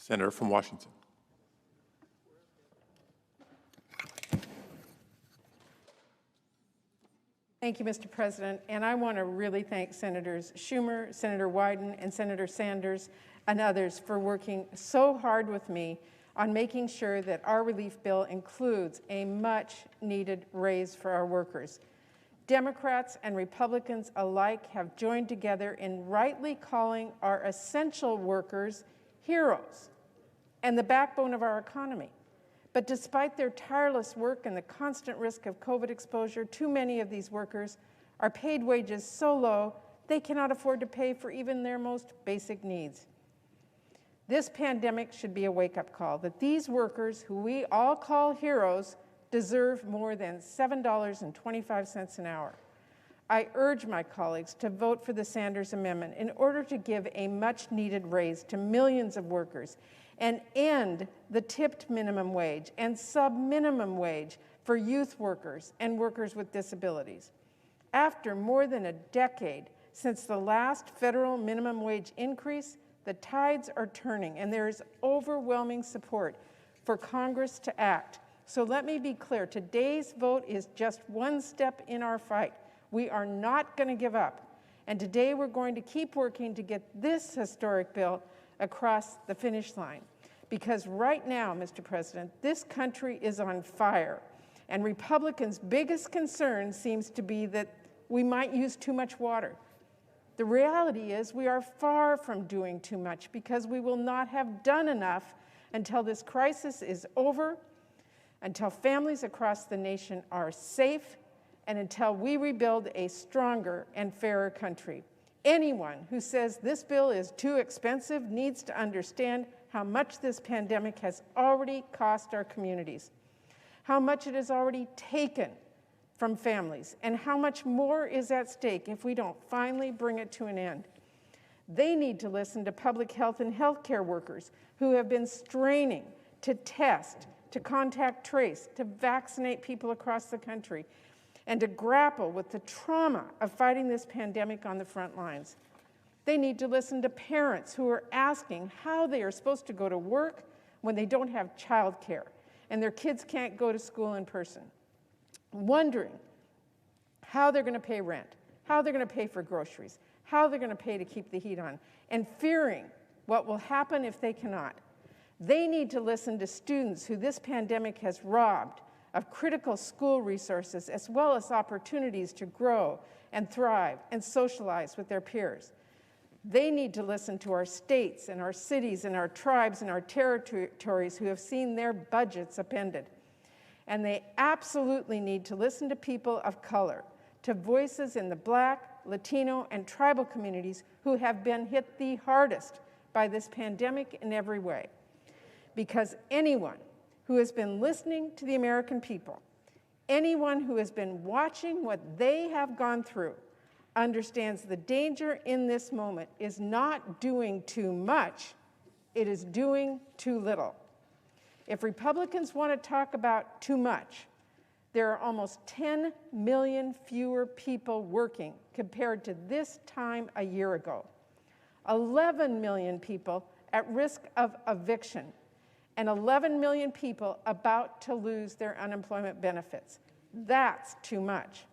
Senator from Washington. Thank you, Mr. President. And I want to really thank Senators Schumer, Senator Wyden, and Senator Sanders and others for working so hard with me on making sure that our relief bill includes a much-needed raise for our workers. Democrats and Republicans alike have joined together in rightly calling our essential workers heroes and the backbone of our economy. But despite their tireless work and the constant risk of COVID exposure, too many of these workers are paid wages so low they cannot afford to pay for even their most basic needs. This pandemic should be a wake-up call that these workers, who we all call heroes, deserve more than $7.25 an hour. I urge my colleagues to vote for the Sanders Amendment in order to give a much-needed raise to millions of workers and end the tipped minimum wage and sub-minimum wage for youth workers and workers with disabilities. After more than a decade since the last federal minimum wage increase, the tides are turning and there is overwhelming support for Congress to act. So let me be clear, today's vote is just one step in our fight. We are not going to give up. And today we're going to keep working to get this historic bill across the finish line. Because right now, Mr. President, this country is on fire. And Republicans' biggest concern seems to be that we might use too much water. The reality is we are far from doing too much because we will not have done enough until this crisis is over, until families across the nation are safe, and until we rebuild a stronger and fairer country. Anyone who says this bill is too expensive needs to understand how much this pandemic has already cost our communities, how much it has already taken from families, and how much more is at stake if we don't finally bring it to an end. They need to listen to public health and healthcare workers who have been straining to test, to contact trace, to vaccinate people across the country, and to grapple with the trauma of fighting this pandemic on the front lines. They need to listen to parents who are asking how they are supposed to go to work when they don't have childcare and their kids can't go to school in person, wondering how they're going to pay rent, how they're going to pay for groceries, how they're going to pay to keep the heat on, and fearing what will happen if they cannot. They need to listen to students who this pandemic has robbed of critical school resources as well as opportunities to grow and thrive and socialize with their peers. They need to listen to our states and our cities and our tribes and our territories who have seen their budgets upended. And they absolutely need to listen to people of color, to voices in the Black, Latino, and tribal communities who have been hit the hardest by this pandemic in every way. Because anyone who has been listening to the American people, anyone who has been watching what they have gone through, understands the danger in this moment is not doing too much, it is doing too little. If Republicans want to talk about too much, there are almost 10 million fewer people working compared to this time a year ago. 11 million people at risk of eviction, and 11 million people about to lose their unemployment benefits. That's too much.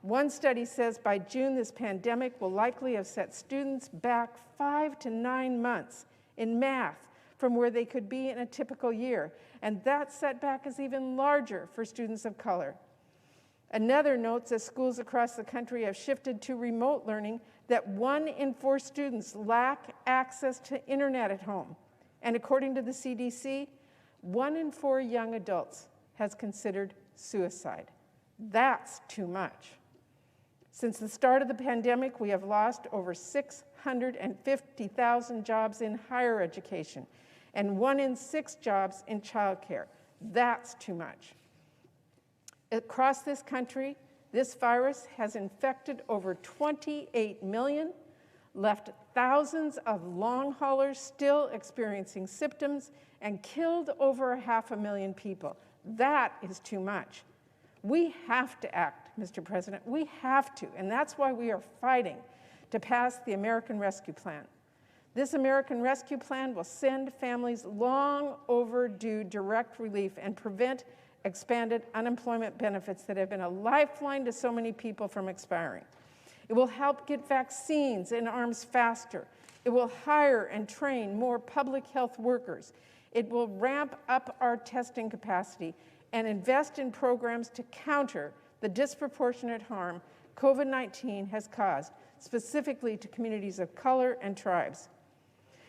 One study says by June, this pandemic will likely have set students back 5 to 9 months in math from where they could be in a typical year. And that setback is even larger for students of color. Another notes as schools across the country have shifted to remote learning that 1 in 4 students lack access to internet at home. And according to the CDC, 1 in 4 young adults has considered suicide. That's too much. Since the start of the pandemic, we have lost over 650,000 jobs in higher education and 1 in 6 jobs in childcare. That's too much. Across this country, this virus has infected over 28 million, left thousands of long haulers still experiencing symptoms, and killed over 500,000 people. That is too much. We have to act, Mr. President. We have to, and that's why we are fighting to pass the American Rescue Plan. This American Rescue Plan will send families long overdue direct relief and prevent expanded unemployment benefits that have been a lifeline to so many people from expiring. It will help get vaccines in arms faster. It will hire and train more public health workers. It will ramp up our testing capacity and invest in programs to counter the disproportionate harm COVID-19 has caused, specifically to communities of color and tribes.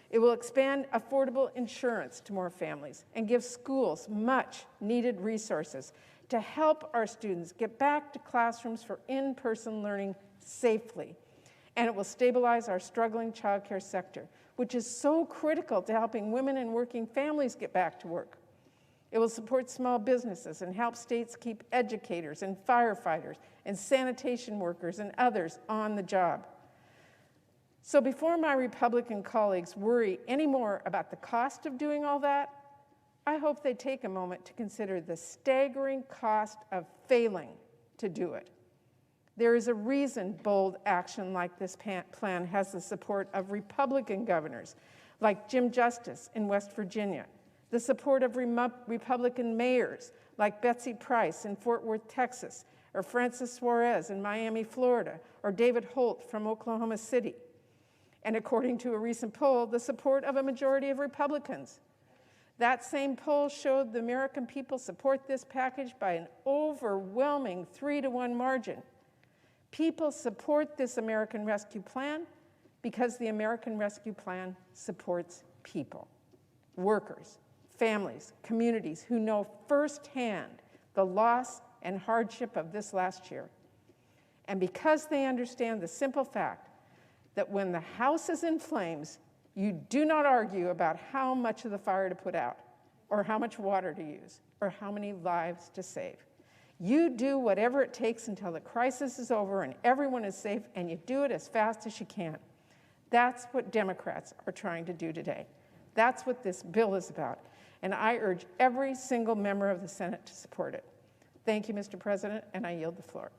It will expand affordable insurance to more families and give schools much needed resources to help our students get back to classrooms for in-person learning safely. And it will stabilize our struggling childcare sector, which is so critical to helping women and working families get back to work. It will support small businesses and help states keep educators and firefighters and sanitation workers and others on the job. So before my Republican colleagues worry any more about the cost of doing all that, I hope they take a moment to consider the staggering cost of failing to do it. There is a reason bold action like this plan has the support of Republican governors, like Jim Justice in West Virginia, the support of Republican mayors, like Betsy Price in Fort Worth, Texas, or Francis Suarez in Miami, Florida, or David Holt from Oklahoma City. And according to a recent poll, the support of a majority of Republicans. That same poll showed the American people support this package by an overwhelming 3-to-1 margin. People support this American Rescue Plan because the American Rescue Plan supports people, workers, families, communities who know firsthand the loss and hardship of this last year. And because they understand the simple fact that when the house is in flames, you do not argue about how much of the fire to put out, or how much water to use, or how many lives to save. You do whatever it takes until the crisis is over and everyone is safe, and you do it as fast as you can. That's what Democrats are trying to do today. That's what this bill is about. And I urge every single member of the Senate to support it. Thank you, Mr. President, and I yield the floor.